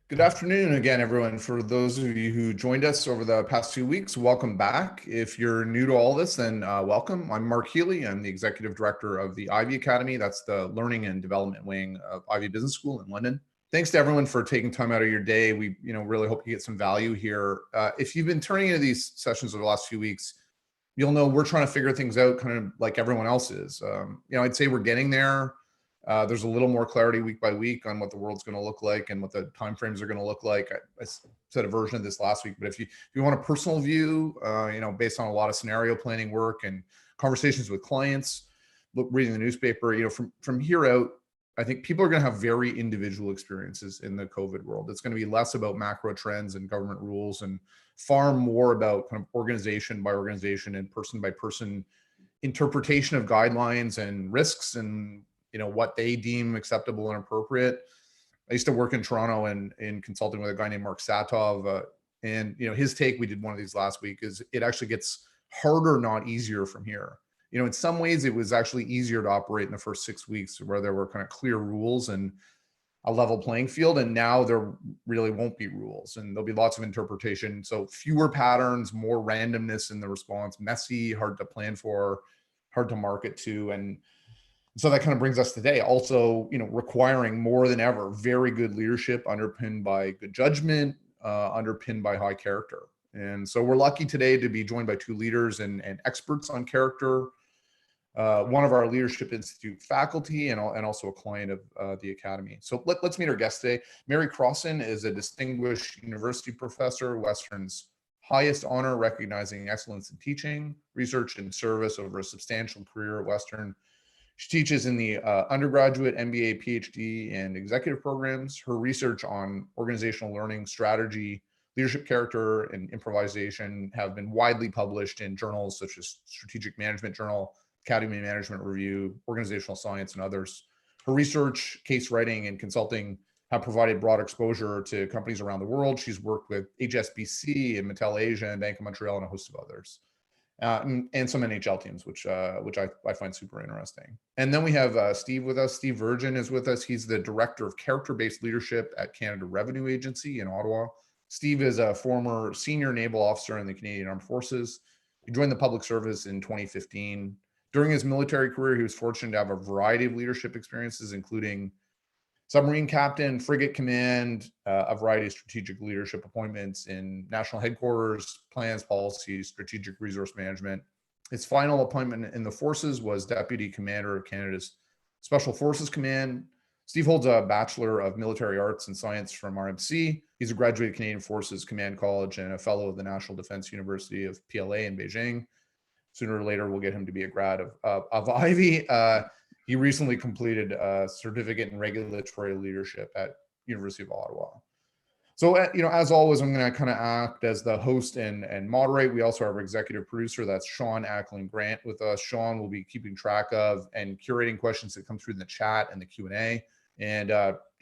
Good afternoon again, everyone. For those of you who joined us over the past 2 weeks, welcome back. If you're new to all this, then welcome. I'm Mark Healy. I'm the Executive Director of the Ivey Academy. That's the learning and development wing of Ivey Business School in London. Thanks to everyone for taking time out of your day. We really hope you get some value here. If you've been turning into these sessions over the last few weeks, you'll know we're trying to figure things out kind of like everyone else is. I'd say we're getting there. There's a little more clarity week by week on what the world's going to look like and what the timeframes are going to look like. I said a version of this last week, but if you want a personal view, based on a lot of scenario planning work and conversations with clients, reading the newspaper, from here out, I think people are going to have very individual experiences in the COVID world. It's going to be less about macro trends and government rules and far more about kind of organization by organization and person by person interpretation of guidelines and risks and what they deem acceptable and appropriate. I used to work in Toronto and in consulting with a guy named Mark Satov, and his take, we did one of these last week, is it actually gets harder, not easier from here. In some ways it was actually easier to operate in the first 6 weeks where there were kind of clear rules and a level playing field, and now there really won't be rules and there'll be lots of interpretation. So fewer patterns, more randomness in the response, messy, hard to plan for, hard to market to. And so that kind of brings us today, also, requiring more than ever very good leadership underpinned by good judgment, underpinned by high character. And so we're lucky today to be joined by two leaders and experts on character, one of our Leadership Institute faculty and also a client of the Academy. So let's meet our guest today. Mary Crossan is a distinguished university professor, Western's highest honor, recognizing excellence in teaching, research, and service over a substantial career at Western. She teaches in the undergraduate, MBA, PhD, and executive programs. Her research on organizational learning, strategy, leadership character, and improvisation have been widely published in journals such as Strategic Management Journal, Academy Management Review, Organizational Science, and others. Her research, case writing, and consulting have provided broad exposure to companies around the world. She's worked with HSBC and Mattel Asia and Bank of Montreal and a host of others. And some NHL teams, which I find super interesting. And then we have Steve with us. Steve Virgin is with us. He's the Director of Character-Based Leadership at Canada Revenue Agency in Ottawa. Steve is a former senior naval officer in the Canadian Armed Forces. He joined the public service in 2015. During his military career, he was fortunate to have a variety of leadership experiences, including submarine captain, frigate command, a variety of strategic leadership appointments in national headquarters, plans, policies, strategic resource management. His final appointment in the forces was Deputy Commander of Canada's Special Forces Command. Steve holds a Bachelor of Military Arts and Science from RMC. He's a graduate of Canadian Forces Command College and a fellow of the National Defense University of PLA in Beijing. Sooner or later, we'll get him to be a grad of Ivey. He recently completed a certificate in regulatory leadership at University of Ottawa. So, as always, I'm going to kind of act as the host and moderate. We also have our executive producer, that's Sean Ackland Grant, with us. Sean will be keeping track of and curating questions that come through in the chat and the Q&A. And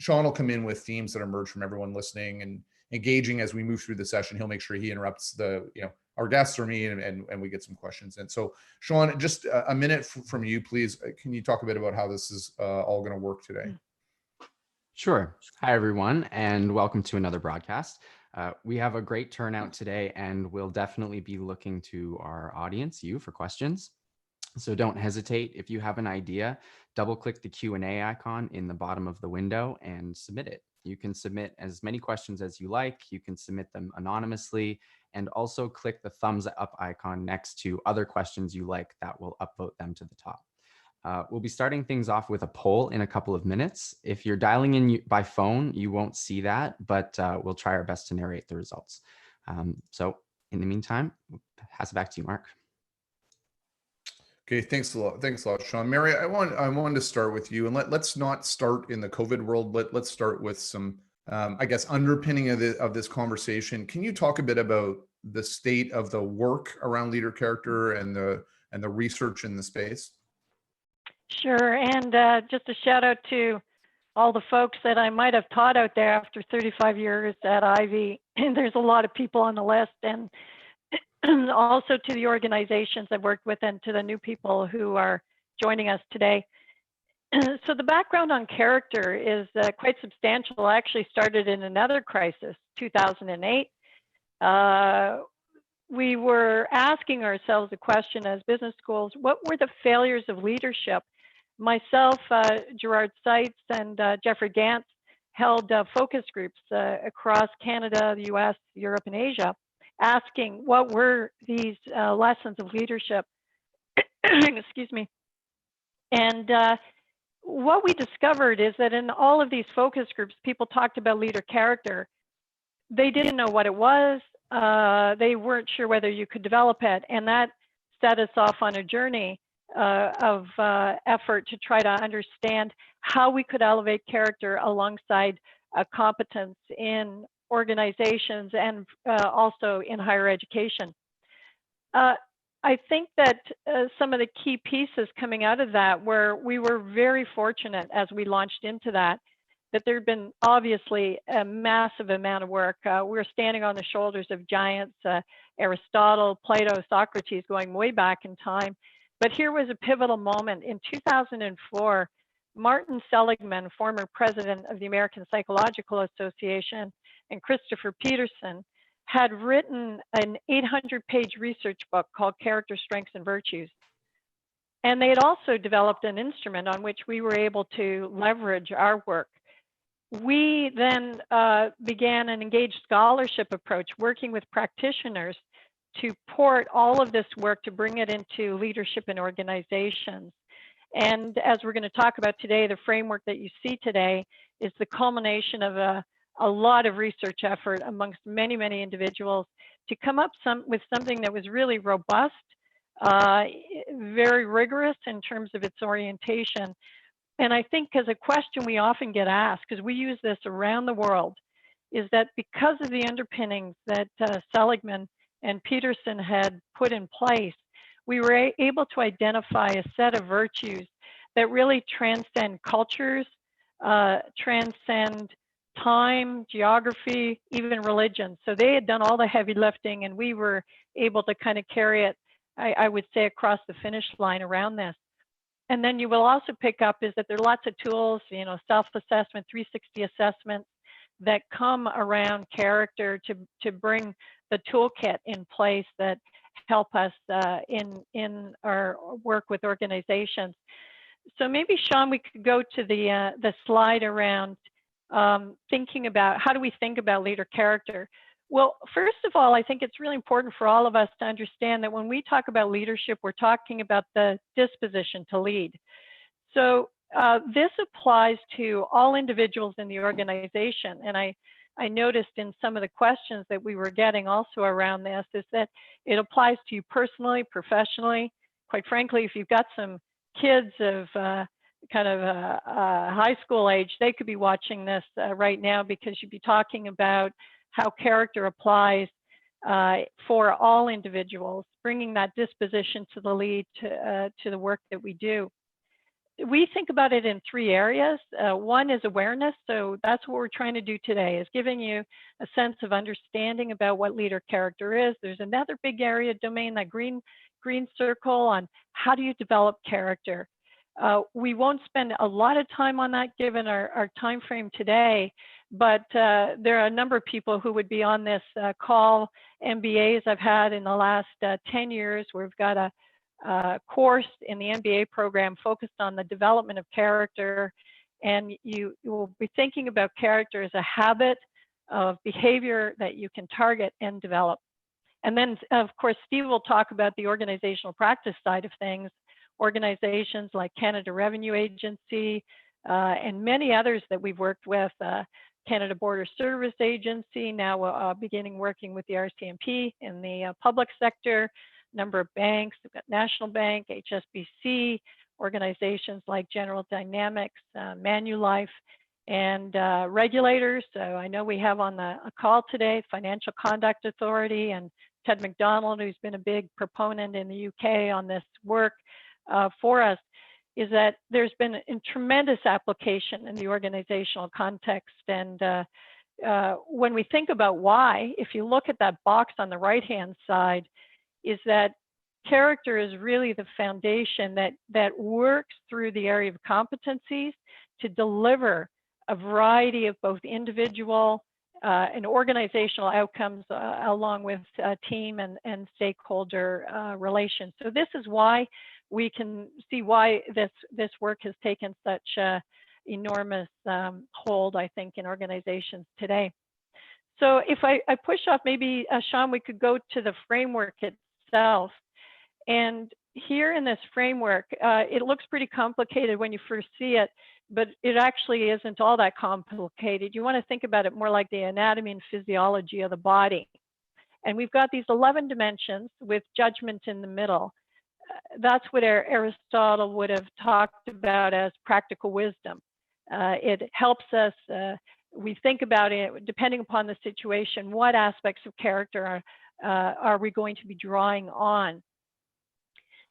Sean will come in with themes that emerge from everyone listening and engaging as we move through the session. He'll make sure he interrupts our guests or me, and we get some questions in. So Sean, just a minute from you, please. Can you talk a bit about how this is all going to work today? Sure. Hi, everyone, and welcome to another broadcast. We have a great turnout today, and we'll definitely be looking to our audience, you, for questions. So don't hesitate. If you have an idea, double-click the Q&A icon in the bottom of the window and submit it. You can submit as many questions as you like. You can submit them anonymously, and also click the thumbs up icon next to other questions you like. That will upvote them to the top. We'll be starting things off with a poll in a couple of minutes. If you're dialing in by phone, you won't see that, but we'll try our best to narrate the results. So in the meantime, I'll pass it back to you, Mark. Okay, thanks a lot, Sean. Mary, I wanted to start with you, and let's not start in the COVID world. Let's start with some, underpinning of this conversation. Can you talk a bit about the state of the work around leader character and the research in the space? Sure, and just a shout out to all the folks that I might have taught out there after 35 years at Ivey. And there's a lot of people on the list, and also to the organizations I've worked with and to the new people who are joining us today. So the background on character is quite substantial. I actually started in another crisis, 2008. We were asking ourselves a question as business schools: what were the failures of leadership? Myself, Gerard Seitz, and Jeffrey Gantz held focus groups across Canada, the US, Europe, and Asia, asking what were these lessons of leadership. Excuse me. And what we discovered is that in all of these focus groups, people talked about leader character. They didn't know what it was. They weren't sure whether you could develop it. And that set us off on a journey of effort to try to understand how we could elevate character alongside competence in organizations and also in higher education. I think that some of the key pieces coming out of that were we were very fortunate as we launched into that there had been obviously a massive amount of work. We're standing on the shoulders of giants, Aristotle, Plato, Socrates, going way back in time. But here was a pivotal moment. In 2004, Martin Seligman, former president of the American Psychological Association, and Christopher Peterson had written an 800-page research book called Character, Strengths, and Virtues. And they had also developed an instrument on which we were able to leverage our work. We then began an engaged scholarship approach, working with practitioners to port all of this work to bring it into leadership in organizations. And as we're going to talk about today, the framework that you see today is the culmination of a lot of research effort amongst many, many individuals to come up with something that was really robust, very rigorous in terms of its orientation. And I think as a question we often get asked, because we use this around the world, is that because of the underpinnings that Seligman and Peterson had put in place, we were able to identify a set of virtues that really transcend cultures, transcend time, geography, even religion. So they had done all the heavy lifting, and we were able to kind of carry it, I would say, across the finish line around this. And then you will also pick up is that there are lots of tools, self-assessment, 360 assessments that come around character to bring the toolkit in place that help us in our work with organizations. So maybe, Sean, we could go to the slide around thinking about how do we think about leader character. Well, first of all, I think it's really important for all of us to understand that when we talk about leadership, we're talking about the disposition to lead. So this applies to all individuals in the organization. And I noticed in some of the questions that we were getting also around this is that it applies to you personally, professionally. Quite frankly, if you've got some kids of kind of high school age, they could be watching this right now, because you'd be talking about how character applies for all individuals, bringing that disposition to the lead to the work that we do. We think about it in three areas. One is awareness. So that's what we're trying to do today, is giving you a sense of understanding about what leader character is. There's another big area domain, that green circle, on how do you develop character. We won't spend a lot of time on that given our time frame today, but there are a number of people who would be on this call, MBAs I've had in the last 10 years, where we've got a course in the MBA program focused on the development of character. And you will be thinking about character as a habit of behavior that you can target and develop. And then, of course, Steve will talk about the organizational practice side of things. Organizations like Canada Revenue Agency and many others that we've worked with, Canada Border Service Agency, now beginning working with the RCMP in the public sector, number of banks, we've got National Bank, HSBC, organizations like General Dynamics, Manulife, and regulators. So I know we have on a call today, Financial Conduct Authority, and Ted McDonald, who's been a big proponent in the UK on this work for us, is that there's been a tremendous application in the organizational context. And when we think about why, if you look at that box on the right-hand side, is that character is really the foundation that works through the area of competencies to deliver a variety of both individual and organizational outcomes along with team and stakeholder relations. So this is why we can see why this work has taken such enormous hold, I think, in organizations today. So if I push off, maybe, Sean, we could go to the framework itself. And here in this framework, it looks pretty complicated when you first see it, but it actually isn't all that complicated. You want to think about it more like the anatomy and physiology of the body. And we've got these 11 dimensions with judgment in the middle. That's what Aristotle would have talked about as practical wisdom. It helps us, we think about it, depending upon the situation, what aspects of character are we going to be drawing on.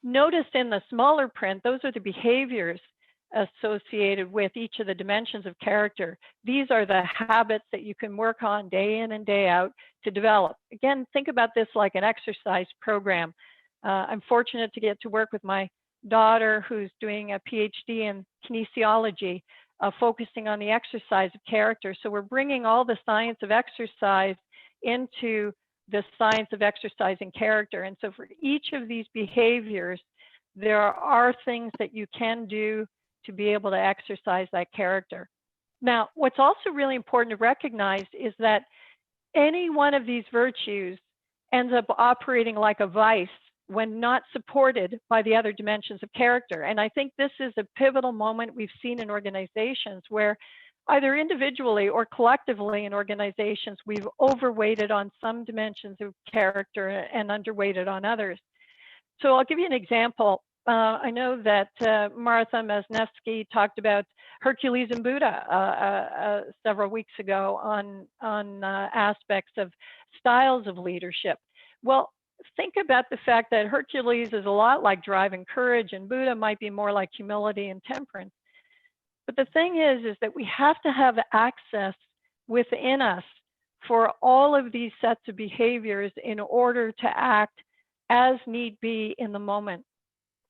Notice in the smaller print, those are the behaviors associated with each of the dimensions of character. These are the habits that you can work on day in and day out to develop. Again, think about this like an exercise program. I'm fortunate to get to work with my daughter who's doing a PhD in kinesiology, focusing on the exercise of character. So we're bringing all the science of exercise into the science of exercising character. And so for each of these behaviors, there are things that you can do to be able to exercise that character. Now, what's also really important to recognize is that any one of these virtues ends up operating like a vice when not supported by the other dimensions of character. And I think this is a pivotal moment we've seen in organizations where either individually or collectively in organizations, we've overweighted on some dimensions of character and underweighted on others. So I'll give you an example. I know that Martha Masnevsky talked about Hercules and Buddha several weeks ago on aspects of styles of leadership. Well, think about the fact that Hercules is a lot like drive and courage, and Buddha might be more like humility and temperance. But the thing is that we have to have access within us for all of these sets of behaviors in order to act as need be in the moment.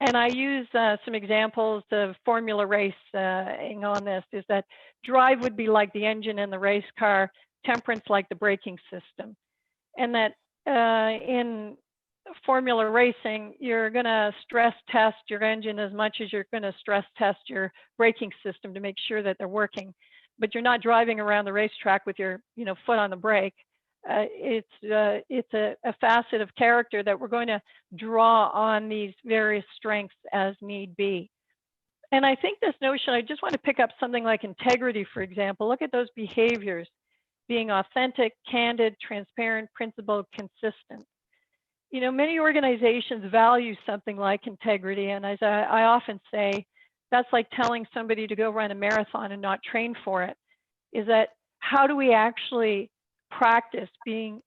And I use some examples of formula racing on this, is that drive would be like the engine in the race car, temperance like the braking system. And that in formula racing, you're going to stress test your engine as much as you're going to stress test your braking system to make sure that they're working. But you're not driving around the racetrack with your foot on the brake. It's a facet of character that we're going to draw on these various strengths as need be. And I think this notion, I just want to pick up something like integrity, for example. Look at those behaviors: being authentic, candid, transparent, principled, consistent. Many organizations value something like integrity, and as I often say, that's like telling somebody to go run a marathon and not train for it. Is that how do we actually practice being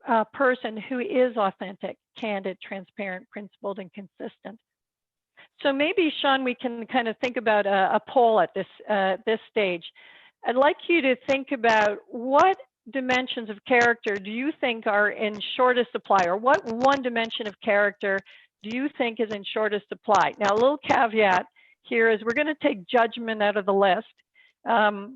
a person who is authentic, candid, transparent, principled, and consistent? So maybe, Sean, we can kind of think about a poll at this stage. I'd like you to think about what dimensions of character do you think are in shortest supply, or what one dimension of character do you think is in shortest supply? Now, a little caveat here is we're going to take judgment out of the list,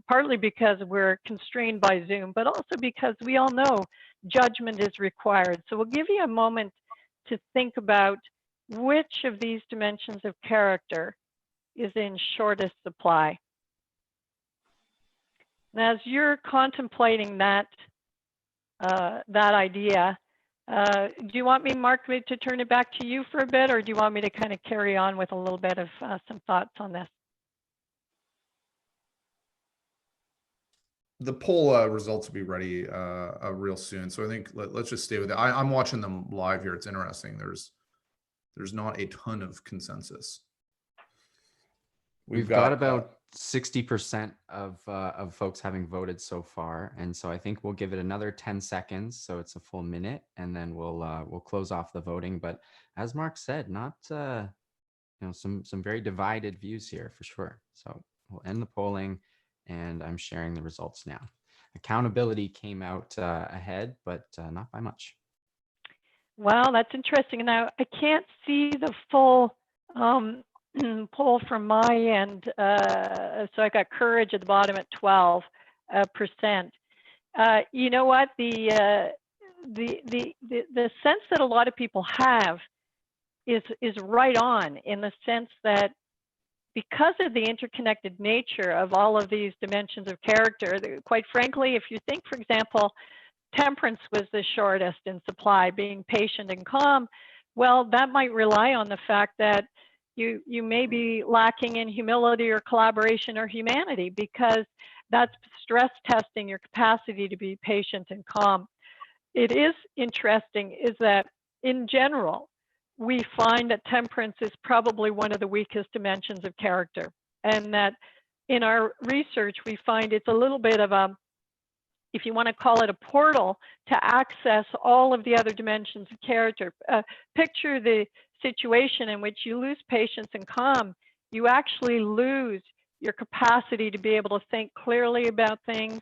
partly because we're constrained by Zoom, but also because we all know judgment is required. So we'll give you a moment to think about which of these dimensions of character is in shortest supply. And as you're contemplating that idea, do you want me, Mark, to turn it back to you for a bit, or do you want me to kind of carry on with a little bit of some thoughts on this? The poll results will be ready real soon. So I think let's just stay with it. I'm watching them live here. It's interesting. There's not a ton of consensus. We've got about 60% of folks having voted so far, and so I think we'll give it another 10 seconds, so it's a full minute, and then we'll close off the voting. But as Mark said, not some very divided views here for sure. So we'll end the polling, and I'm sharing the results now. Accountability came out ahead, but not by much. Wow, that's interesting. Now, I can't see the full poll from my end. So I got courage at the bottom at 12%. You know what? The sense that a lot of people have is right on, in the sense that because of the interconnected nature of all of these dimensions of character, quite frankly, if you think, for example, temperance was the shortest in supply, being patient and calm, well, that might rely on the fact that you may be lacking in humility or collaboration or humanity, because that's stress testing your capacity to be patient and calm. It is interesting is that in general, we find that temperance is probably one of the weakest dimensions of character, and that in our research, we find it's a little bit of a, if you want to call it, a portal to access all of the other dimensions of character. Picture the situation in which you lose patience and calm. You actually lose your capacity to be able to think clearly about things.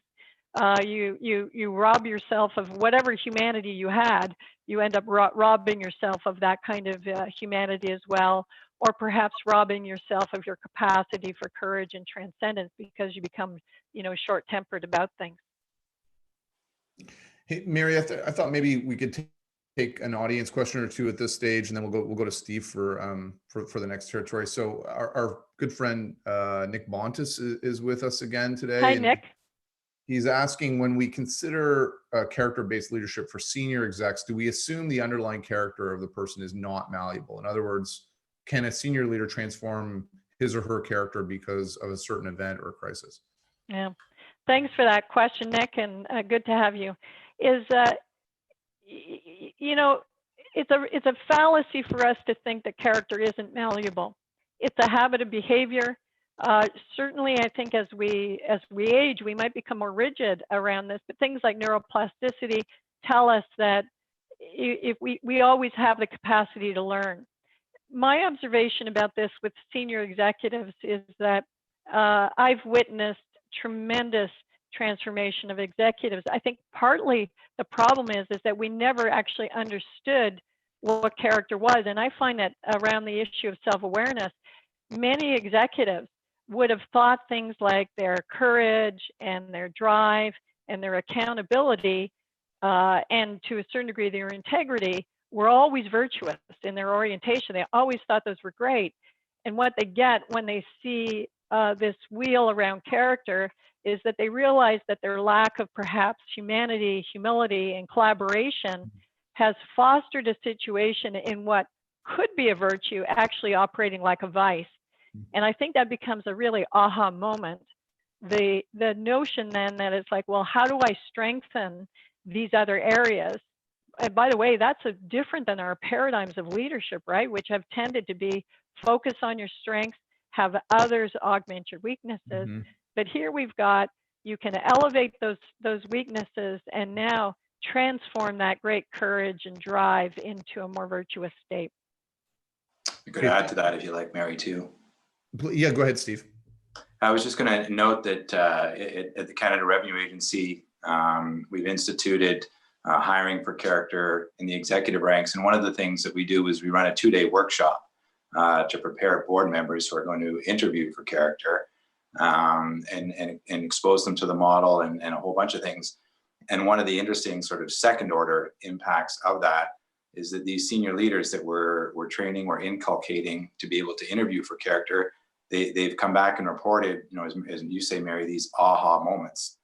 You rob yourself of whatever humanity you had. You end up robbing yourself of that kind of humanity as well, or perhaps robbing yourself of your capacity for courage and transcendence, because you become, short-tempered about things. Hey, Mary, I thought maybe we could take an audience question or two at this stage, and then we'll go to Steve for the next territory. So our good friend Nick Bontis is with us again today. Hi, Nick. He's asking, when we consider character-based leadership for senior execs, do we assume the underlying character of the person is not malleable? In other words, can a senior leader transform his or her character because of a certain event or crisis? Yeah, thanks for that question, Nick, and good to have you. It's a fallacy for us to think that character isn't malleable. It's a habit of behavior. Certainly, I think as we age, we might become more rigid around this, but things like neuroplasticity tell us that if we always have the capacity to learn. My observation about this with senior executives is that I've witnessed tremendous transformation of executives. I think partly the problem is that we never actually understood what character was, and I find that around the issue of self-awareness, many executives would have thought things like their courage and their drive and their accountability and to a certain degree their integrity were always virtuous in their orientation. They always thought those were great. And what they get when they see this wheel around character is that they realize that their lack of perhaps humanity, humility, and collaboration has fostered a situation in what could be a virtue actually operating like a vice. And I think that becomes a really aha moment. The notion then that it's like, well, how do I strengthen these other areas? And by the way, that's different than our paradigms of leadership, right? Which have tended to be focus on your strengths, have others augment your weaknesses. Mm-hmm. But here we've got, you can elevate those weaknesses and now transform that great courage and drive into a more virtuous state. I could add to that if you like, Mary, too. Yeah, go ahead, Steve. I was just going to note that at the Canada Revenue Agency, we've instituted hiring for character in the executive ranks. And one of the things that we do is we run a 2-day workshop to prepare board members who are going to interview for character and expose them to the model and a whole bunch of things. And one of the interesting sort of second order impacts of that is that these senior leaders that we're training, we're inculcating to be able to interview for character, they've come back and reported, as you say, Mary, these aha moments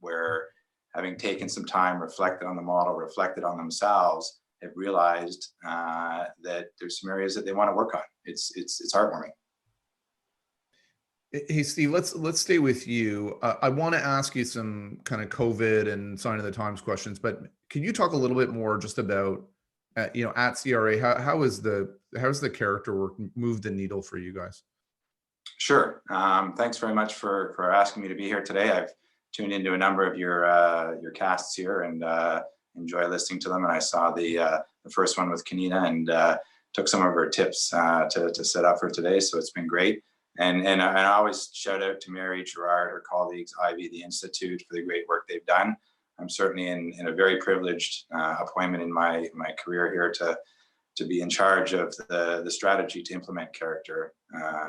where, having taken some time, reflected on the model, reflected on themselves, have realized that there's some areas that they want to work on. It's heartwarming. Hey, Steve, let's stay with you. I want to ask you some kind of COVID and sign of the times questions, but can you talk a little bit more just about, at CRA, how has the character work moved the needle for you guys? Sure. Thanks very much for asking me to be here today. I've tuned into a number of your casts here and enjoy listening to them. And I saw the first one with Kanina and took some of her tips to set up for today. So it's been great. And I always shout out to Mary, Gerard, her colleagues, Ivey, the Institute, for the great work they've done. I'm certainly in a very privileged appointment in my career here to be in charge of the strategy to implement character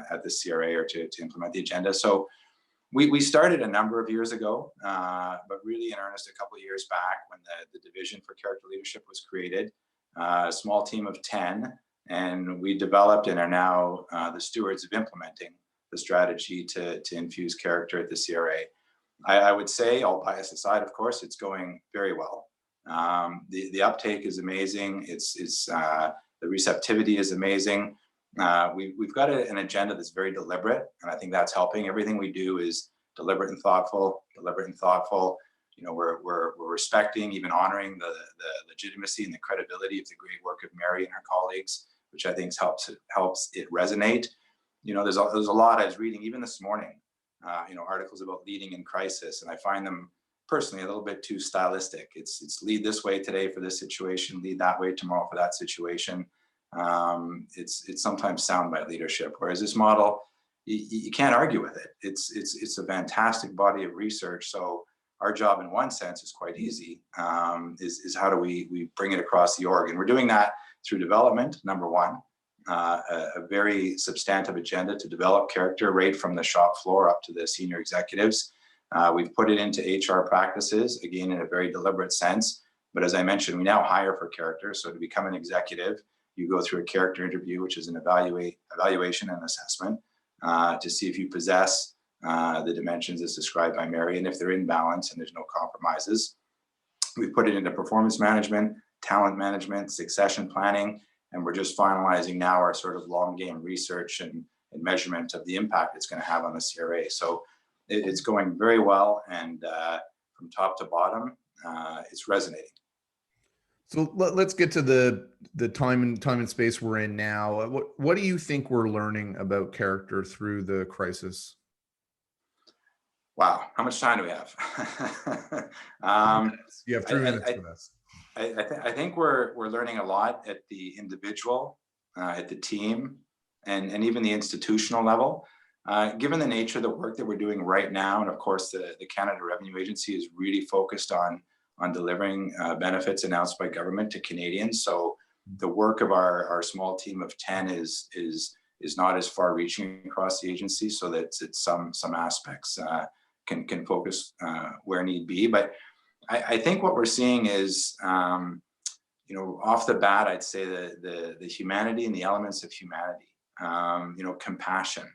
at the CRA, or to implement the agenda. So we started a number of years ago, but really in earnest a couple of years back when the division for character leadership was created, a small team of 10, and we developed and are now the stewards of implementing the strategy to infuse character at the CRA. I would say, all bias aside, of course, it's going very well. The uptake is amazing. The receptivity is amazing. We've got an agenda that's very deliberate, and I think that's helping. Everything we do is deliberate and thoughtful. You know, we're respecting, even honoring the legitimacy and the credibility of the great work of Mary and her colleagues, which I think helps it resonate. You know, there's a lot I was reading even this morning. You know, articles about leading in crisis, and I find them personally a little bit too stylistic. It's lead this way today for this situation, lead that way tomorrow for that situation. It's sometimes soundbite leadership, whereas this model, you can't argue with it. It's a fantastic body of research. So our job, in one sense, is quite easy. Is how do we bring it across the org, and we're doing that through development. Number one. A very substantive agenda to develop character right from the shop floor up to the senior executives. We've put it into HR practices, again, in a very deliberate sense. But as I mentioned, we now hire for character. So to become an executive, you go through a character interview, which is an evaluation and assessment to see if you possess the dimensions as described by Mary, and if they're in balance and there's no compromises. We've put it into performance management, talent management, succession planning, and we're just finalizing now our sort of long game research and measurement of the impact it's going to have on the CRA. So it's going very well, and from top to bottom, it's resonating. So let's get to the time and space we're in now. What do you think we're learning about character through the crisis? Wow, how much time do we have? You have 3 minutes for this. I think we're learning a lot at the individual, at the team, and even the institutional level. Given the nature of the work that we're doing right now, and of course the Canada Revenue Agency is really focused on delivering benefits announced by government to Canadians. So the work of our small team of 10 is not as far reaching across the agency, so that it's some aspects can focus where need be. But I think what we're seeing is, you know, off the bat, I'd say the humanity and the elements of humanity, you know, compassion,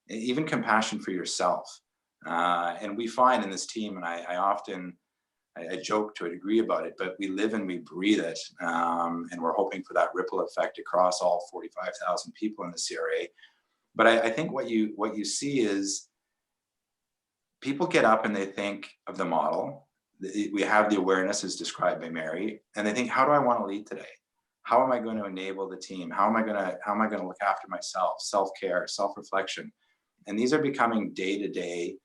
even compassion for yourself. And we find in this team, and I joke to a degree about it, but we live and we breathe it. And we're hoping for that ripple effect across all 45,000 people in the CRA. But I think what you see is people get up and they think of the model. We have the awareness as described by Mary, and they think, how do I want to lead today? How am I going to enable the team? How am I going to look after myself? Self-care, self-reflection. And these are becoming day-to-day,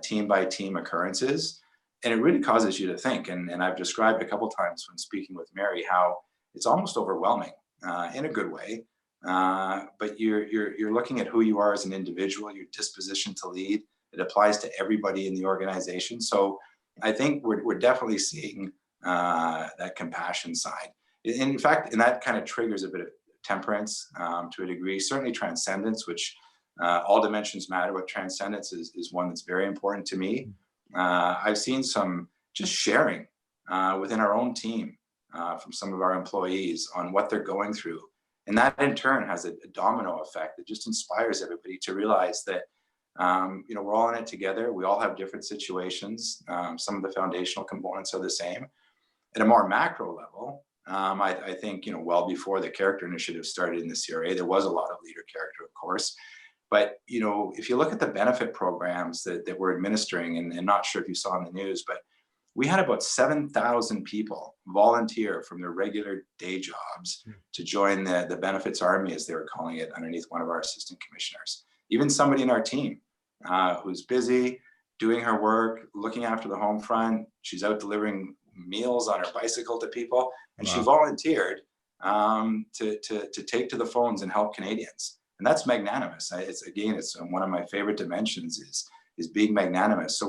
team by team occurrences. And it really causes you to think. And I've described a couple of times when speaking with Mary how it's almost overwhelming in a good way. But you're looking at who you are as an individual, your disposition to lead. It applies to everybody in the organization. So I think we're definitely seeing that compassion side. In fact, and that kind of triggers a bit of temperance to a degree, certainly transcendence, which all dimensions matter, but transcendence is one that's very important to me. I've seen some just sharing within our own team from some of our employees on what they're going through. And that in turn has a domino effect that just inspires everybody to realize that you know, we're all in it together. We all have different situations. Some of the foundational components are the same. At a more macro level, I think, you know, well before the character initiative started in the CRA, there was a lot of leader character, of course. But, you know, if you look at the benefit programs that we're administering, and not sure if you saw in the news, but we had about 7,000 people volunteer from their regular day jobs to join the benefits army, as they were calling it, underneath one of our assistant commissioners. Even somebody in our team who's busy doing her work, looking after the home front. She's out delivering meals on her bicycle to people, and she volunteered to take to the phones and help Canadians. And that's magnanimous. It's one of my favorite dimensions is being magnanimous. So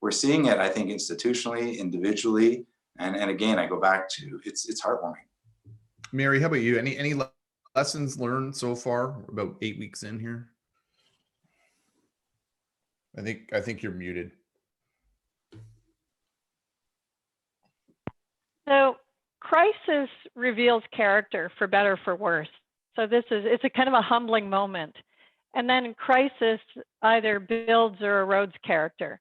we're seeing it, I think, institutionally, individually. And again, I go back to it's heartwarming. Mary, how about you? Any lessons learned so far? About 8 weeks in here. I think you're muted. So crisis reveals character, for better or for worse. So it's a kind of a humbling moment. And then crisis either builds or erodes character.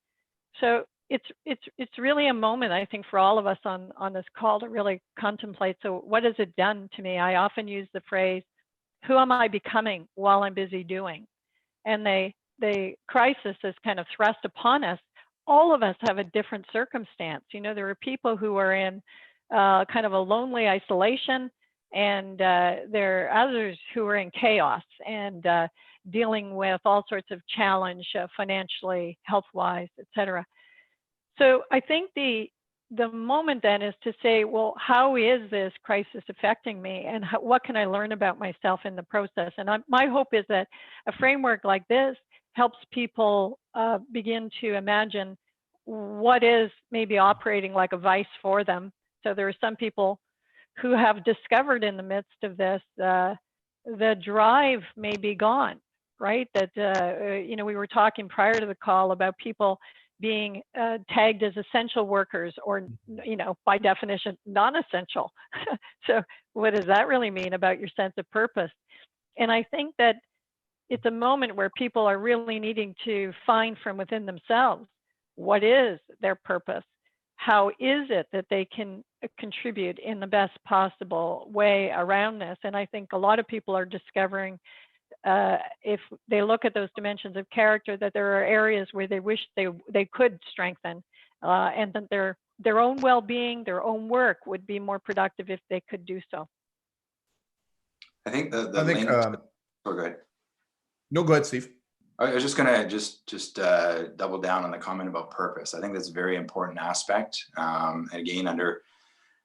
So it's really a moment, I think, for all of us on this call to really contemplate. So what has it done to me? I often use the phrase, who am I becoming while I'm busy doing? And the crisis is kind of thrust upon us. All of us have a different circumstance. You know, there are people who are in kind of a lonely isolation, and there are others who are in chaos and dealing with all sorts of challenge financially, health-wise, et cetera. So I think the moment then is to say, well, how is this crisis affecting me, and what can I learn about myself in the process? And my hope is that a framework like this helps people begin to imagine what is maybe operating like a vice for them. So there are some people who have discovered in the midst of this, the drive may be gone, right? That, you know, we were talking prior to the call about people being tagged as essential workers or, you know, by definition, non-essential. So what does that really mean about your sense of purpose? And I think that it's a moment where people are really needing to find from within themselves, what is their purpose? How is it that they can contribute in the best possible way around this? And I think a lot of people are discovering, if they look at those dimensions of character, that there are areas where they wish they could strengthen, and that their own well-being, their own work would be more productive if they could do so. I think the I think, link. Oh, go ahead. No, go ahead, Steve. I was just gonna just double down on the comment about purpose. I think that's a very important aspect. Again, under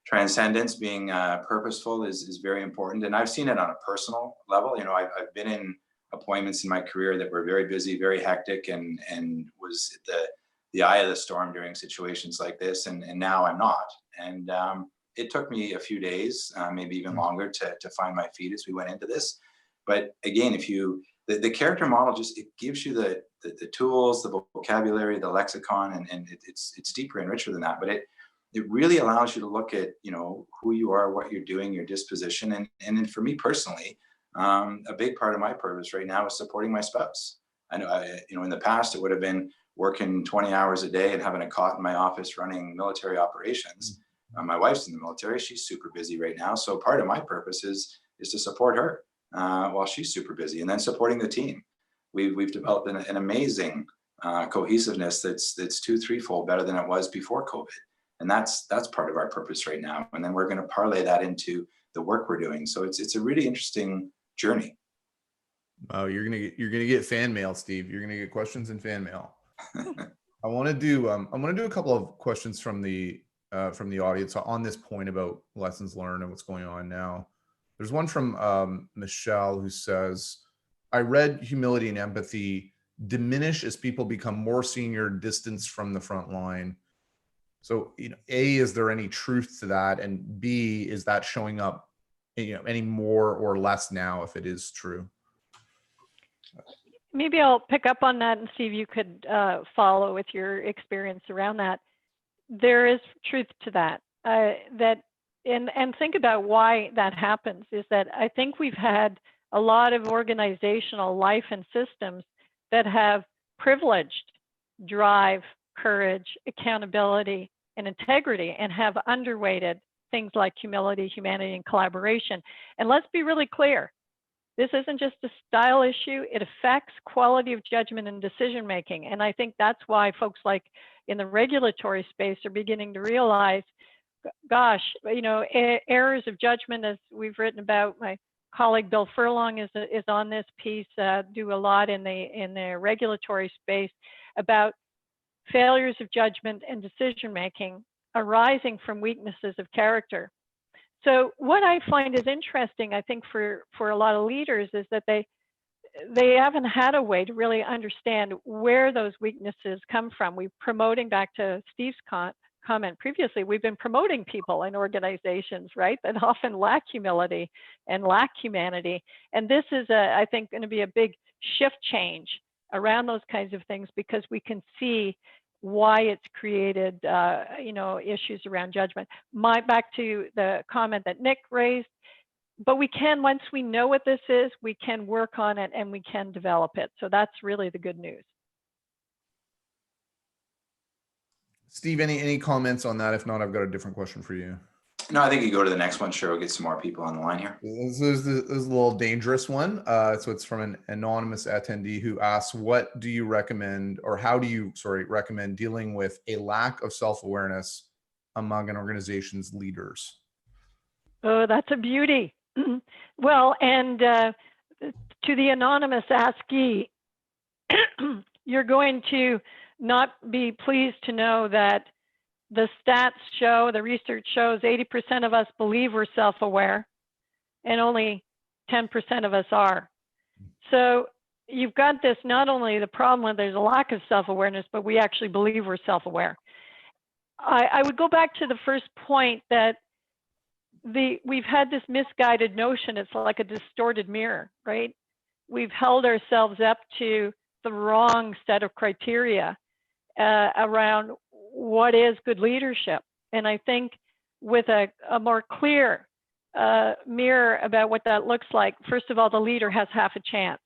transcendence, being purposeful is very important. And I've seen it on a personal level. You know, I've been in appointments in my career that were very busy, very hectic, and was the eye of the storm during situations like this. And now I'm not. And it took me a few days, maybe even longer, to find my feet as we went into this. But again, if you the character model just, it gives you the tools, the vocabulary, the lexicon, and it's deeper and richer than that. But it really allows you to look at, you know, who you are, what you're doing, your disposition. And then for me personally, a big part of my purpose right now is supporting my spouse. I know, you know, in the past, it would have been working 20 hours a day and having a cot in my office running military operations. My wife's in the military. She's super busy right now. So part of my purpose is to support her while she's super busy, and then supporting the team. We've developed an amazing cohesiveness that's 2-3-fold better than it was before COVID. And that's part of our purpose right now. And then we're going to parlay that into the work we're doing. So it's a really interesting journey. Oh, you're gonna get fan mail, Steve. You're gonna get questions in fan mail. I want to do a couple of questions from the audience on this point about lessons learned and what's going on now. There's one from Michelle who says, I read humility and empathy diminish as people become more senior, distance from the front line. So, you know, A, is there any truth to that? And B, is that showing up, you know, any more or less now, if it is true? Maybe I'll pick up on that and see if you could follow with your experience around that. There is truth to that. And think about why that happens, is that I think we've had a lot of organizational life and systems that have privileged drive, courage, accountability, and integrity, and have underweighted things like humility, humanity, and collaboration. And let's be really clear, this isn't just a style issue, it affects quality of judgment and decision making. And I think that's why folks like in the regulatory space are beginning to realize, gosh, you know, errors of judgment, as we've written about. My colleague Bill Furlong is on this piece, do a lot in the regulatory space about failures of judgment and decision making arising from weaknesses of character. So what I find is interesting, I think, for a lot of leaders, is that they haven't had a way to really understand where those weaknesses come from. We're promoting, back to Steve's comment previously, we've been promoting people in organizations, right, that often lack humility and lack humanity. And this is, I think, going to be a big shift change around those kinds of things, because we can see why it's created, issues around judgment. Back to the comment that Nick raised, but we can, once we know what this is, we can work on it and we can develop it. So that's really the good news. Steve, any comments on that? If not, I've got a different question for you. No, I think you go to the next one. Sure, we'll get some more people on the line here. This is a little dangerous one. So it's from an anonymous attendee who asks, what do you recommend, or how do you, recommend dealing with a lack of self-awareness among an organization's leaders? Oh, that's a beauty. Well, and to the anonymous askee, you're going to not be pleased to know that the stats show, the research shows 80% of us believe we're self-aware and only 10% of us are. So you've got this, not only the problem when there's a lack of self-awareness, but we actually believe we're self-aware. I would go back to the first point that we've had this misguided notion. It's like a distorted mirror, right? We've held ourselves up to the wrong set of criteria around what is good leadership. And I think with a more clear mirror about what that looks like, first of all, the leader has half a chance,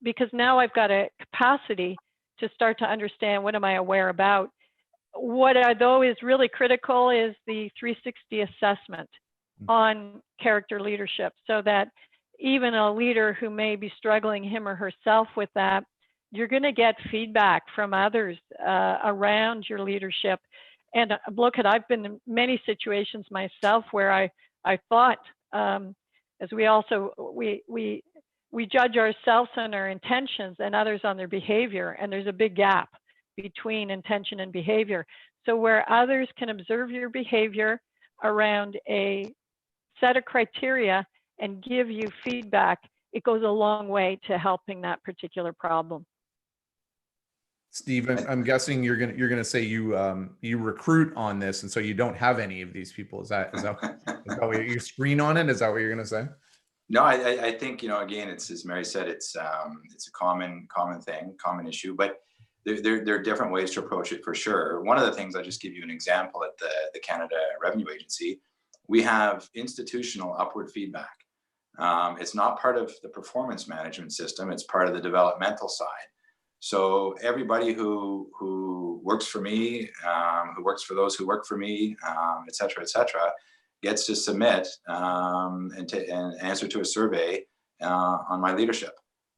because now I've got a capacity to start to understand, what am I aware about? What though is really critical is the 360 assessment on character leadership, so that even a leader who may be struggling, him or herself, with that, you're going to get feedback from others around your leadership. And look, I've been in many situations myself where I thought, as we judge ourselves on our intentions and others on their behavior, and there's a big gap between intention and behavior. So where others can observe your behavior around a set of criteria and give you feedback, it goes a long way to helping that particular problem. Steve, I'm guessing you're gonna say you recruit on this, and so you don't have any of these people. Is that what you screen on it? Is that what you're gonna say? No, I think, again, it's, as Mary said, it's a common thing, common issue, but there are different ways to approach it, for sure. One of the things, I'll just give you an example. At the Canada Revenue Agency, we have institutional upward feedback. It's not part of the performance management system. It's part of the developmental side. So everybody who works for me, who works for those who work for me, et cetera, gets to submit and answer to a survey on my leadership.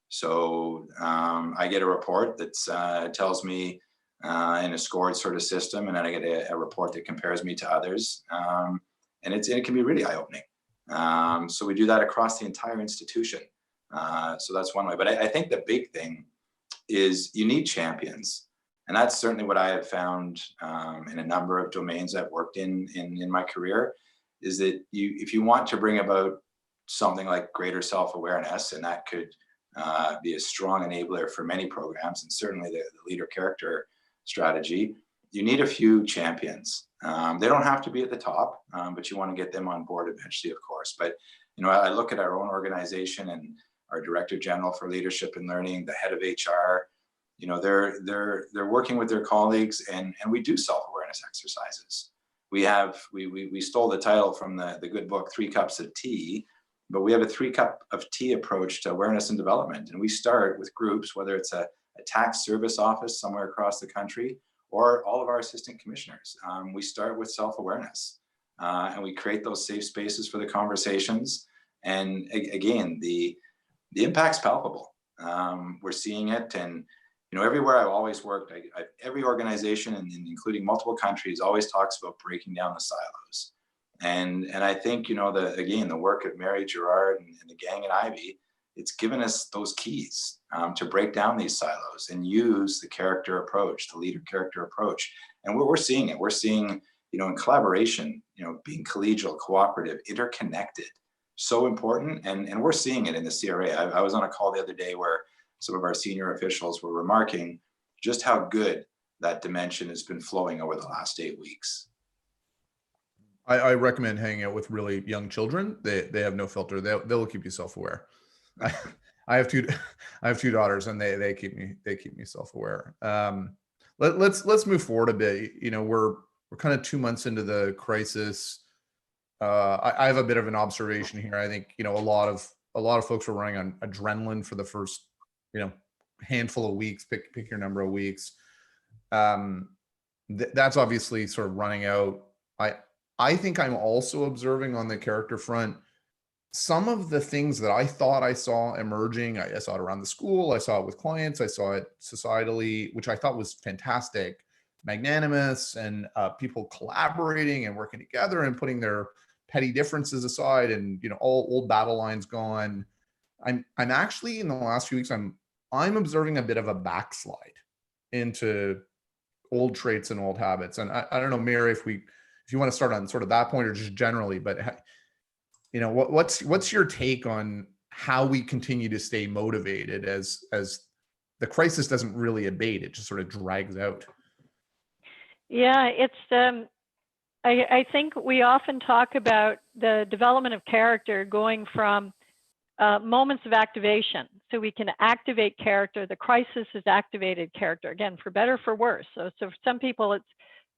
So I get a report that tells me in a scored sort of system, and then I get a report that compares me to others, and it can be really eye-opening. So we do that across the entire institution. So that's one way. But I think the big thing is you need champions. And that's certainly what I have found in a number of domains I've worked in my career, is that if you want to bring about something like greater self-awareness, and that could be a strong enabler for many programs, and certainly the leader character strategy, you need a few champions. They don't have to be at the top, but you want to get them on board eventually, of course. But I look at our own organization, and our Director General for Leadership and Learning, the head of HR, they're working with their colleagues, and we do self-awareness exercises. We stole the title from the good book, 3 Cups of Tea, but we have a 3 cup of tea approach to awareness and development. And we start with groups, whether it's a tax service office somewhere across the country, or all of our assistant commissioners. We start with self-awareness, and we create those safe spaces for the conversations. And again, the impact's palpable. We're seeing it, and everywhere I've always worked, every organization, and including multiple countries, always talks about breaking down the silos. And I think the work of Mary, Gerard, and the gang at Ivey, it's given us those keys to break down these silos and use the character approach, the leader character approach. And we're seeing it. We're seeing in collaboration, being collegial, cooperative, interconnected. so important, and we're seeing it in the CRA. I was on a call the other day where some of our senior officials were remarking just how good that dimension has been flowing over the last 8 weeks. I recommend hanging out with really young children. They have no filter. They'll keep you self-aware. I have two daughters, and they keep me self-aware. Let's move forward a bit. You know, we're kind of 2 months into the crisis. I have a bit of an observation here. I think, you know, a lot of folks were running on adrenaline for the first, you know, handful of weeks. Pick your number of weeks. That's obviously sort of running out. I think I'm also observing on the character front some of the things that I thought I saw emerging. I saw it around the school. I saw it with clients. I saw it societally, which I thought was fantastic, magnanimous, and people collaborating and working together and putting their petty differences aside, and, you know, all old battle lines gone. I'm actually, in the last few weeks, I'm observing a bit of a backslide into old traits and old habits. And I don't know, Mary, if you want to start on sort of that point or just generally, but, you know, what's your take on how we continue to stay motivated as the crisis doesn't really abate, it just sort of drags out? Yeah, it's I think we often talk about the development of character going from moments of activation. So we can activate character. The crisis has activated character, again, for better, for worse. So for some people,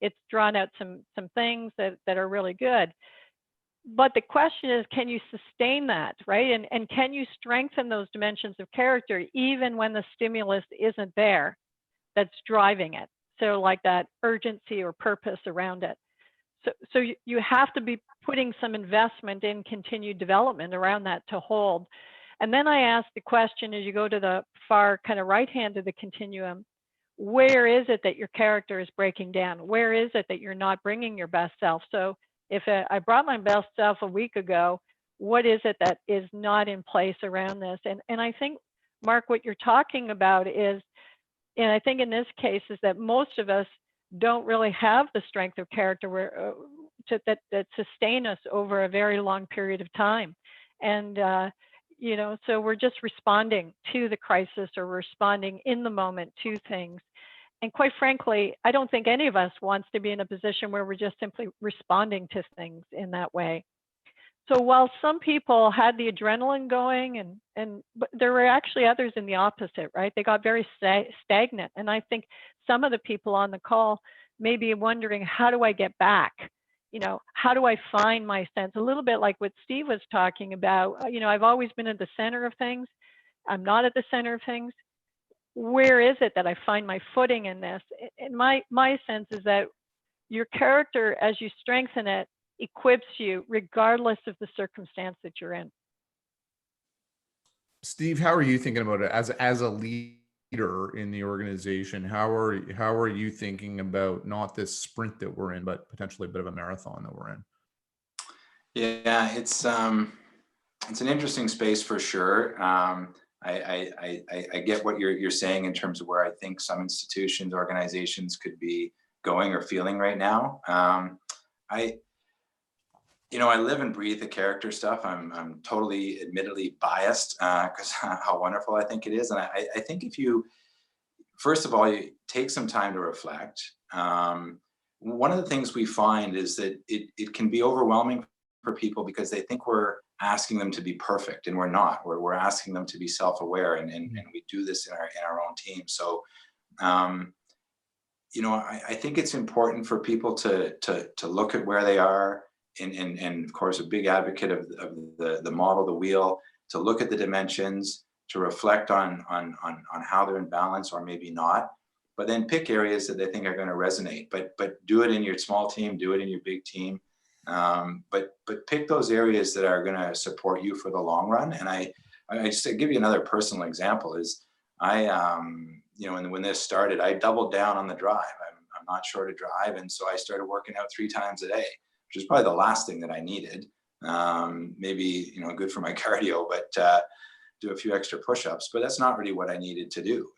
it's drawn out some things that are really good. But the question is, can you sustain that, right? And can you strengthen those dimensions of character even when the stimulus isn't there that's driving it? So like that urgency or purpose around it. So you have to be putting some investment in continued development around that to hold. And then I ask the question, as you go to the far kind of right hand of the continuum, where is it that your character is breaking down? Where is it that you're not bringing your best self? So if I brought my best self a week ago, what is it that is not in place around this? And I think, Mark, what you're talking about is, and I think in this case, is that most of us don't really have the strength of character where, that sustain us over a very long period of time. And, you know, so we're just responding to the crisis or responding in the moment to things. And quite frankly, I don't think any of us wants to be in a position where we're just simply responding to things in that way. So while some people had the adrenaline going, but there were actually others in the opposite, right? They got very stagnant. And I think some of the people on the call may be wondering, how do I get back? You know, how do I find my sense? A little bit like what Steve was talking about. You know, I've always been at the center of things. I'm not at the center of things. Where is it that I find my footing in this? And my sense is that your character, as you strengthen it, equips you regardless of the circumstance that you're in. Steve, how are you thinking about it as a leader in the organization? How are you thinking about not this sprint that we're in, but potentially a bit of a marathon that we're in? Yeah, it's an interesting space for sure. I get what you're saying in terms of where I think some institutions, organizations could be going or feeling right now. I live and breathe the character stuff. I'm totally, admittedly biased because how wonderful I think it is. And I think if you, first of all, you take some time to reflect. One of the things we find is that it can be overwhelming for people because they think we're asking them to be perfect, and we're not. We're asking them to be self-aware, and we do this in our own team. So, I think it's important for people to look at where they are, and of course, a big advocate of the model, the wheel, to look at the dimensions, to reflect on how they're in balance or maybe not, but then pick areas that they think are going to resonate. But do it in your small team, do it in your big team. But pick those areas that are going to support you for the long run. And I just to give you another personal example is when this started, I doubled down on the drive. I'm not sure to drive, and so I started working out 3 times a day, which is probably the last thing that I needed. Maybe good for my cardio, but do a few extra push-ups. But that's not really what I needed to do.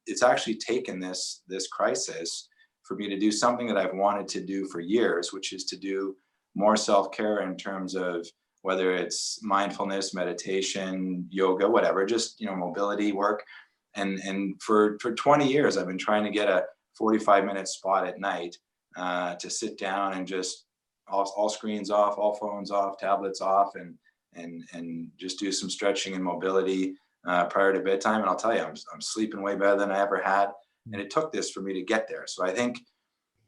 It's actually taken this crisis for me to do something that I've wanted to do for years, which is to do more self-care in terms of whether it's mindfulness, meditation, yoga, whatever, just, mobility work. And for 20 years, I've been trying to get a 45-minute spot at night to sit down and just all screens off, all phones off, tablets off, and just do some stretching and mobility prior to bedtime. And I'll tell you, I'm sleeping way better than I ever had. And it took this for me to get there. So I think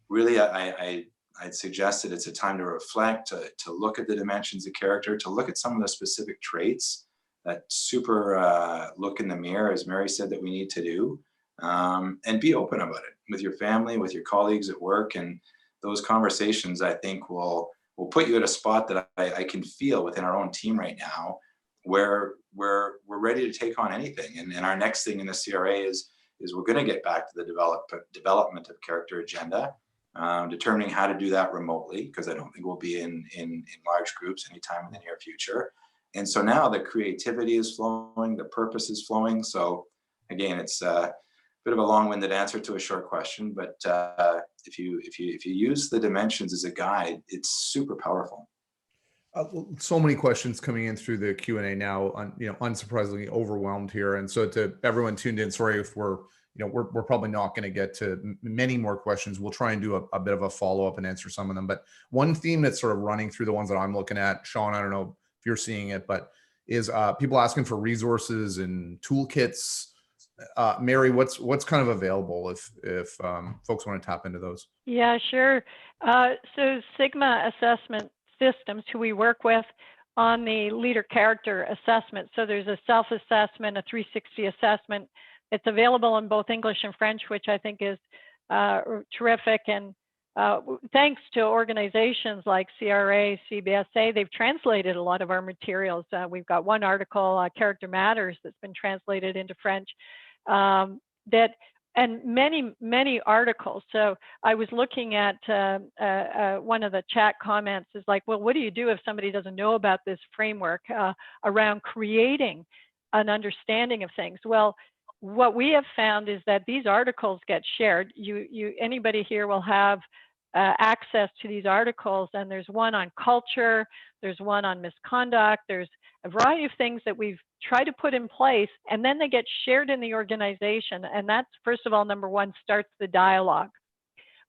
really I'd suggest that it's a time to reflect, to look at the dimensions of character, to look at some of the specific traits that super look in the mirror, as Mary said, that we need to do, and be open about it with your family, with your colleagues at work. And those conversations, I think, will put you at a spot that I can feel within our own team right now, where we're ready to take on anything. And our next thing in the CRA is we're going to get back to the development of character agenda, determining how to do that remotely, because I don't think we'll be in large groups anytime in the near future. And so now the creativity is flowing, the purpose is flowing. So again, it's a bit of a long-winded answer to a short question, but if you use the dimensions as a guide, it's super powerful. So many questions coming in through the Q&A now, unsurprisingly overwhelmed here. And so to everyone tuned in, sorry if we're probably not going to get to many more questions. We'll try and do a bit of a follow-up and answer some of them. But one theme that's sort of running through the ones that I'm looking at, Sean, I don't know if you're seeing it, but is people asking for resources and toolkits. Mary, what's kind of available if folks want to tap into those? Yeah, sure. So Sigma Assessment Systems, who we work with on the leader character assessment. So there's a self-assessment, a 360 assessment. It's available in both English and French, which I think is terrific. And thanks to organizations like CRA, CBSA, they've translated a lot of our materials. We've got one article, Character Matters, that's been translated into French. And many articles. So I was looking at one of the chat comments is like, well, what do you do if somebody doesn't know about this framework around creating an understanding of things? Well, what we have found is that these articles get shared. Anybody here will have access to these articles, and there's one on culture, there's one on misconduct, there's a variety of things that we've tried to put in place, and then they get shared in the organization. And that's, first of all, number one, starts the dialogue.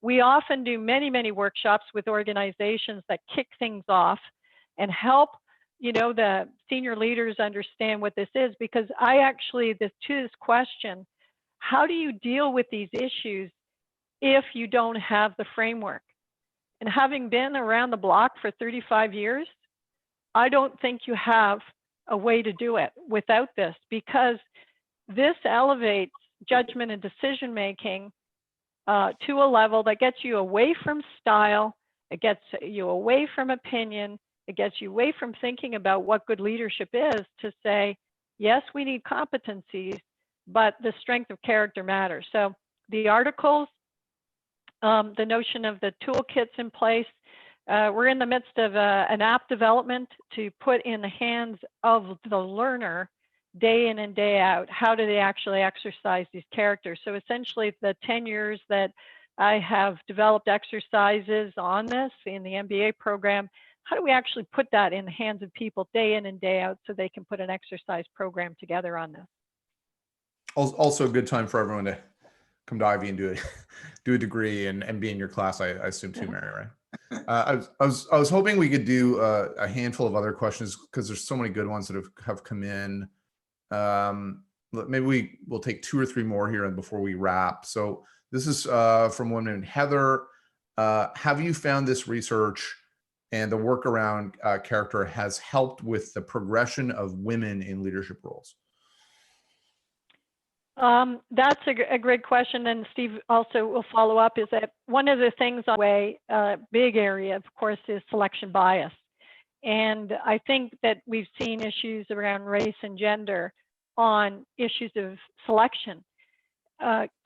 We often do many workshops with organizations that kick things off and help the senior leaders understand what this is, because to this question, how do you deal with these issues if you don't have the framework? And having been around the block for 35 years, I don't think you have a way to do it without this, because this elevates judgment and decision making to a level that gets you away from style, it gets you away from opinion, it gets you away from thinking about what good leadership is, to say, yes, we need competencies, but the strength of character matters. So the articles, the notion of the toolkits in place, we're in the midst of an app development to put in the hands of the learner day in and day out. How do they actually exercise these characters? So essentially, the 10 years that I have developed exercises on this in the MBA program, how do we actually put that in the hands of people day in and day out so they can put an exercise program together on this? Also a good time for everyone to come to Ivey and do a degree and be in your class, I assume too, Mary, right? I was hoping we could do a handful of other questions, because there's so many good ones that have come in. Maybe we'll take 2 or 3 more here and before we wrap. So this is from one named Heather. Have you found this research and the work around character has helped with the progression of women in leadership roles? That's a great question, and Steve also will follow up. Is that one of the things on the way, big area, of course, is selection bias. And I think that we've seen issues around race and gender on issues of selection.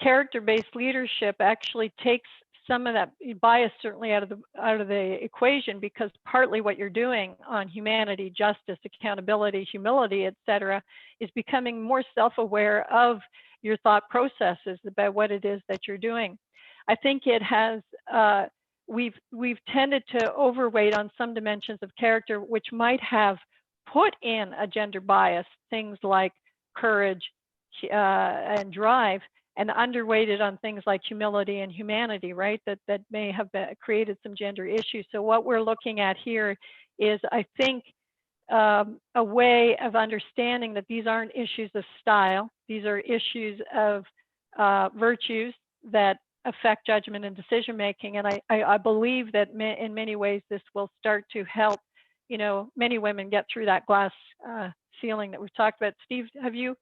Character-based leadership actually takes some of that bias certainly out of the equation, because partly what you're doing on humanity, justice, accountability, humility, etc., is becoming more self-aware of your thought processes about what it is that you're doing. I think it has we've tended to overweight on some dimensions of character, which might have put in a gender bias, things like courage and drive, and underweighted on things like humility and humanity, right? That may have created some gender issues. So what we're looking at here is, I think, a way of understanding that these aren't issues of style. These are issues of virtues that affect judgment and decision making. And I believe that in many ways this will start to help, many women get through that glass ceiling that we've talked about. Steve, have you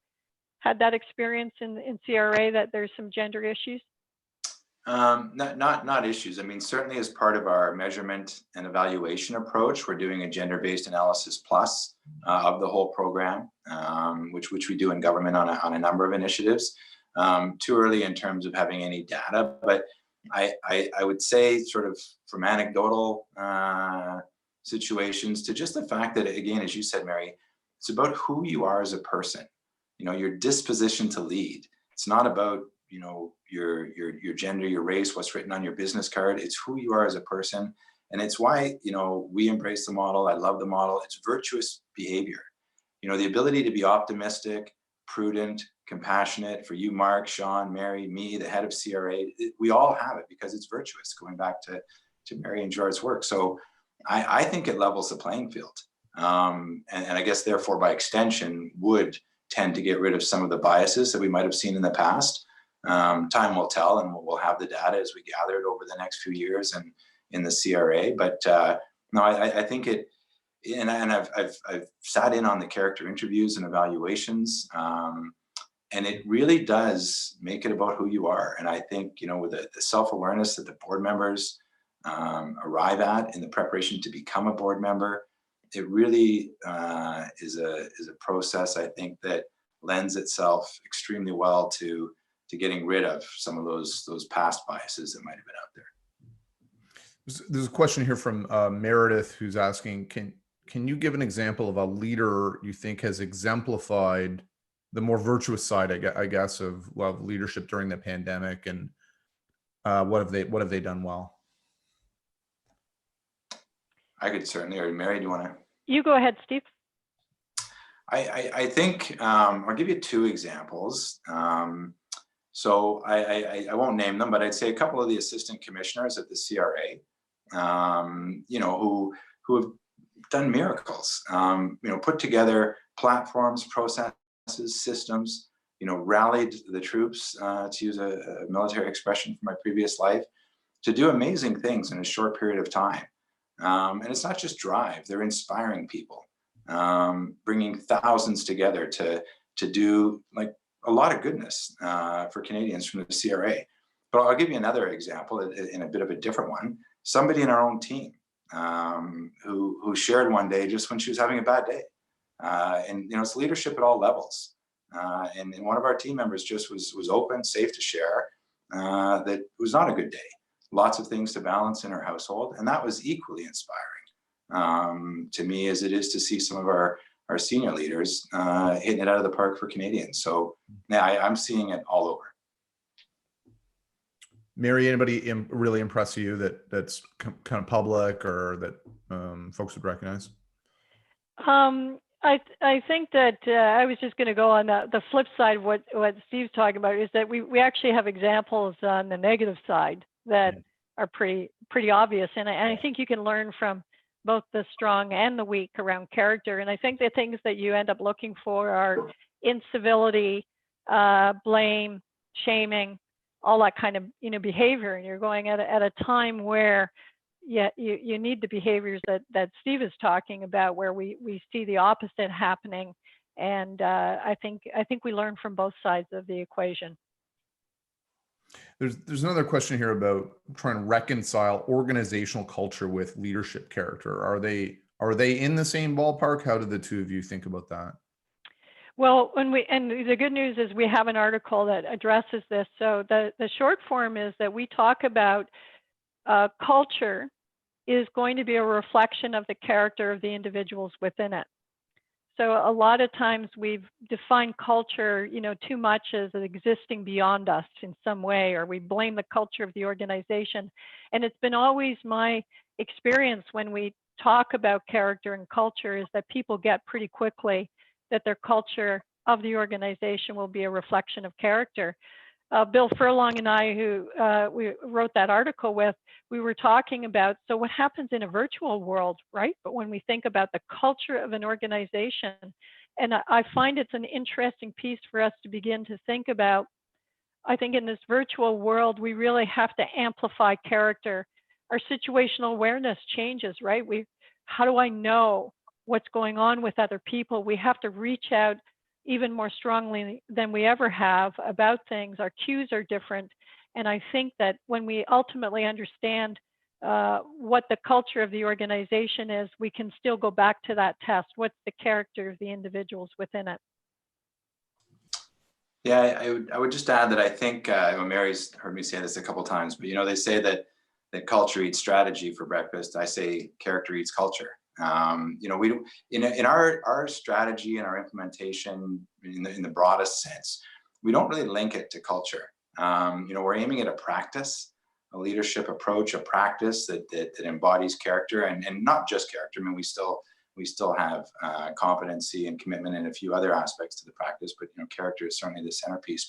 had that experience in CRA, that there's some gender issues? Not issues. I mean, certainly as part of our measurement and evaluation approach, we're doing a gender-based analysis plus of the whole program, which we do in government on a number of initiatives. Too early in terms of having any data, but I would say, sort of from anecdotal situations to just the fact that, again, as you said, Mary, it's about who you are as a person. Your disposition to lead. It's not about your gender, your race, what's written on your business card. It's who you are as a person. And it's why, we embrace the model. I love the model. It's virtuous behavior. The ability to be optimistic, prudent, compassionate. For you, Mark, Sean, Mary, me, the head of CRA, we all have it because it's virtuous, going back to Mary and Gerard's work. So I think it levels the playing field. And I guess therefore, by extension, would tend to get rid of some of the biases that we might have seen in the past. Time will tell, and we'll have the data as we gather it over the next few years and in the CRA. But no, I think it, and I've sat in on the character interviews and evaluations, and it really does make it about who you are. And I think, with the self-awareness that the board members arrive at in the preparation to become a board member, it really is a process, I think, that lends itself extremely well to getting rid of some of those past biases that might have been out there. There's a question here from Meredith, who's asking, can you give an example of a leader you think has exemplified the more virtuous side, I guess, of leadership during the pandemic, and what have they done well? I could certainly, or Mary, do you want to? You go ahead, Steve. I think I'll give you two examples. So I won't name them, but I'd say a couple of the assistant commissioners at the CRA, who have done miracles, put together platforms, processes, systems, rallied the troops, to use a military expression from my previous life, to do amazing things in a short period of time. And it's not just drive, they're inspiring people, bringing thousands together to do like a lot of goodness for Canadians from the CRA. But I'll give you another example in a bit of a different one. Somebody in our own team who shared one day just when she was having a bad day. And it's leadership at all levels. And one of our team members just was open, safe to share that it was not a good day. Lots of things to balance in her household. And that was equally inspiring to me as it is to see some of our senior leaders hitting it out of the park for Canadians. So yeah, I'm seeing it all over. Mary, anybody really impress you that's kind of public or that folks would recognize? I think that I was just going to go on the flip side. What Steve's talking about is that we actually have examples on the negative side that are pretty obvious, and I think you can learn from both the strong and the weak around character. And I think the things that you end up looking for are incivility, blame, shaming, all that kind of behavior. And you're going at a time where you need the behaviors that Steve is talking about, where we see the opposite happening. And I think we learn from both sides of the equation. There's another question here about trying to reconcile organizational culture with leadership character. Are they in the same ballpark? How do the two of you think about that? Well, and the good news is we have an article that addresses this. So the short form is that we talk about culture is going to be a reflection of the character of the individuals within it. So a lot of times we've defined culture, too much as existing beyond us in some way, or we blame the culture of the organization. And it's been always my experience when we talk about character and culture is that people get pretty quickly that their culture of the organization will be a reflection of character. Bill Furlong and I, who we wrote that article with, we were talking about, so what happens in a virtual world, right? But when we think about the culture of an organization, and I find it's an interesting piece for us to begin to think about. I think in this virtual world, we really have to amplify character. Our situational awareness changes, right? How do I know what's going on with other people? We have to reach out even more strongly than we ever have about things. Our cues are different. And I think that when we ultimately understand what the culture of the organization is, we can still go back to that test. What's the character of the individuals within it? Yeah, I would just add that I think Mary's heard me say this a couple of times, but they say that culture eats strategy for breakfast. I say character eats culture. We in our strategy and our implementation in the broadest sense, we don't really link it to culture. We're aiming at a practice, a leadership approach, a practice that embodies character and not just character. I mean, we still have competency and commitment and a few other aspects to the practice, but character is certainly the centerpiece.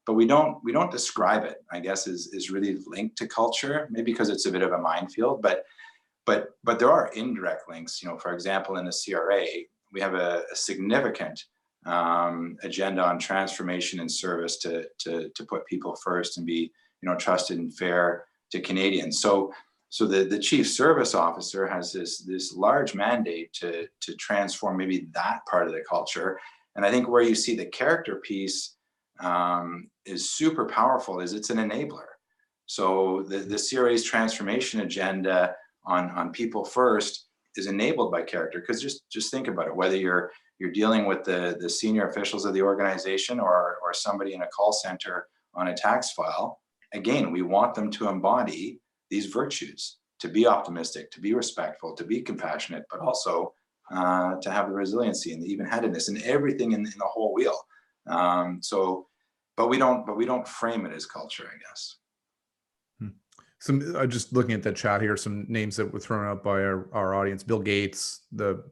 But we don't describe it, I guess, is really linked to culture, maybe because it's a bit of a minefield, but there are indirect links. For example, in the CRA, we have a significant agenda on transformation and service to put people first and be trusted and fair to Canadians. So the chief service officer has this large mandate to transform maybe that part of the culture. And I think where you see the character piece is super powerful is it's an enabler. So the CRA's transformation agenda on people first is enabled by character, because just think about it, whether you're dealing with the senior officials of the organization or somebody in a call center on a tax file. Again, we want them to embody these virtues, to be optimistic, to be respectful, to be compassionate, but also to have the resiliency and the even-handedness and everything in the whole wheel. But we don't frame it as culture, I guess. Some just looking at the chat here, some names that were thrown out by our audience: Bill Gates, the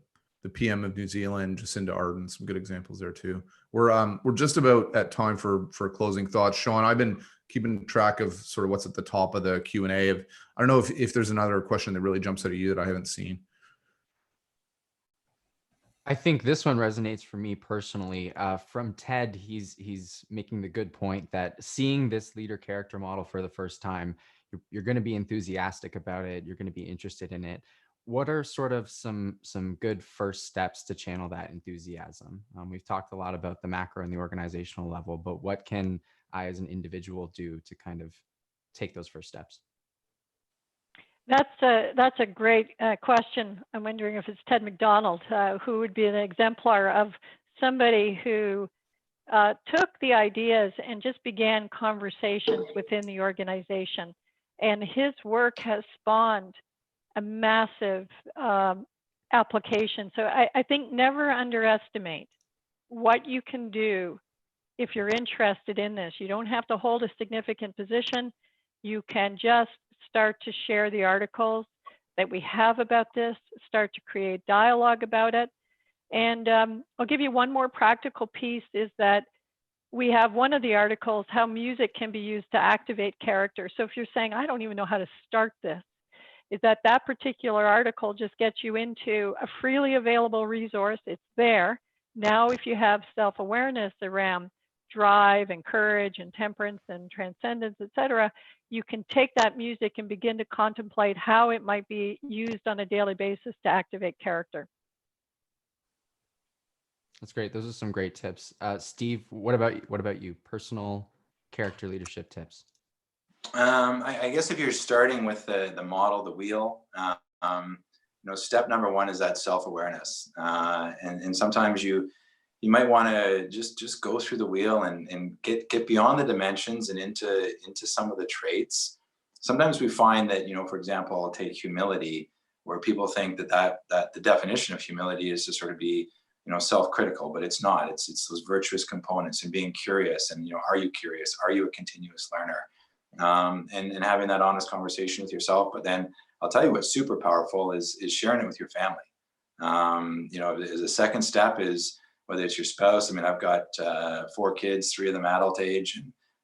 PM of New Zealand, Jacinda Ardern, some good examples there too. We're just about at time for closing thoughts. Sean, I've been keeping track of sort of what's at the top of the Q&A. I don't know if there's another question that really jumps out at you that I haven't seen. I think this one resonates for me personally. From Ted, he's making the good point that seeing this leader character model for the first time, you're going to be enthusiastic about it. You're going to be interested in it. What are sort of some good first steps to channel that enthusiasm? We've talked a lot about the macro and the organizational level, but what can I as an individual do to kind of take those first steps? That's a great question. I'm wondering if it's Ted McDonald, who would be an exemplar of somebody who took the ideas and just began conversations within the organization. And his work has spawned a massive application. So I think never underestimate what you can do if you're interested in this. You don't have to hold a significant position. You can just start to share the articles that we have about this, start to create dialogue about it. And I'll give you one more practical piece, is that we have one of the articles, how music can be used to activate character. So if you're saying, I don't even know how to start this, is that particular article just gets you into a freely available resource. It's there. Now, if you have self-awareness around drive and courage and temperance and transcendence, etc., you can take that music and begin to contemplate how it might be used on a daily basis to activate character. That's great. Those are some great tips. Steve, what about you? Personal character leadership tips? I guess if you're starting with the model, the wheel, step number one is that self-awareness. And sometimes you might want to just go through the wheel and get beyond the dimensions and into some of the traits. Sometimes we find that, for example, I'll take humility, where people think that the definition of humility is to sort of be, self-critical, but it's not. It's those virtuous components and being curious, and are you curious? Are you a continuous learner? And having that honest conversation with yourself. But then I'll tell you what's super powerful is sharing it with your family. As a second step is whether it's your spouse. I mean, I've got 4 kids, 3 of them adult age,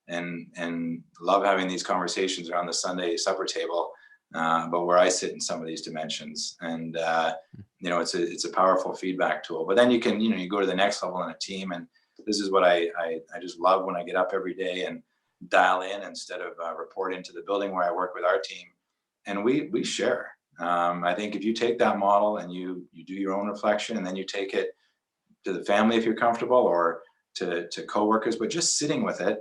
and love having these conversations around the Sunday supper table. But where I sit in some of these dimensions, and it's a powerful feedback tool. But then you can you go to the next level in a team, and this is what I just love when I get up every day and dial in instead of report into the building where I work with our team, and we share. I think if you take that model and you do your own reflection, and then you take it to the family if you're comfortable, or to coworkers, but just sitting with it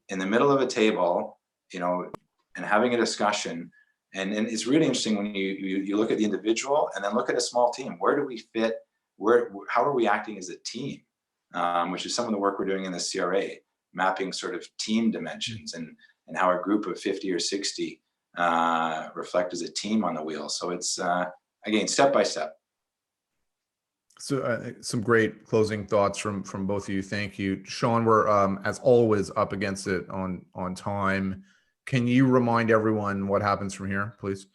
in the middle of a table, and having a discussion. And it's really interesting when you look at the individual and then look at a small team. Where do we fit? How are we acting as a team? Which is some of the work we're doing in the CRA, mapping sort of team dimensions, and how a group of 50 or 60 reflect as a team on the wheel. So it's again, step by step. So some great closing thoughts from both of you. Thank you, Sean. We're as always up against it on time. Can you remind everyone what happens from here, please?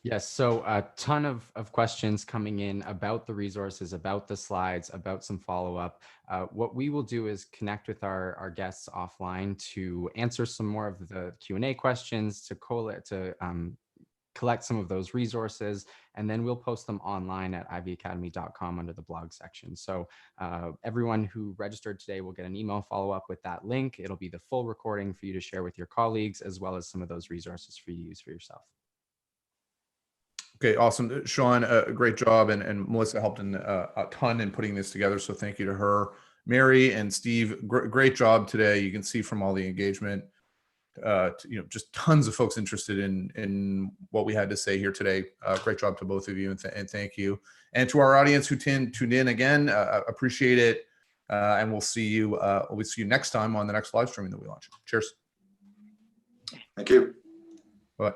Yes, so a ton of questions coming in about the resources, about the slides, about some follow-up. What we will do is connect with our guests offline to answer some more of the Q&A questions, to collect some of those resources, and then we'll post them online at iveyacademy.com under the blog section. So everyone who registered today will get an email follow-up with that link. It'll be the full recording for you to share with your colleagues, as well as some of those resources for you to use for yourself. Okay, awesome. Sean, great job. And Melissa helped a ton in putting this together. So thank you to her. Mary and Steve, great job today. You can see from all the engagement, just tons of folks interested in what we had to say here today. Great job to both of you, and thank you. And to our audience who tuned in again, appreciate it. And we'll see you next time on the next live streaming that we launch. Cheers. Thank you. Bye.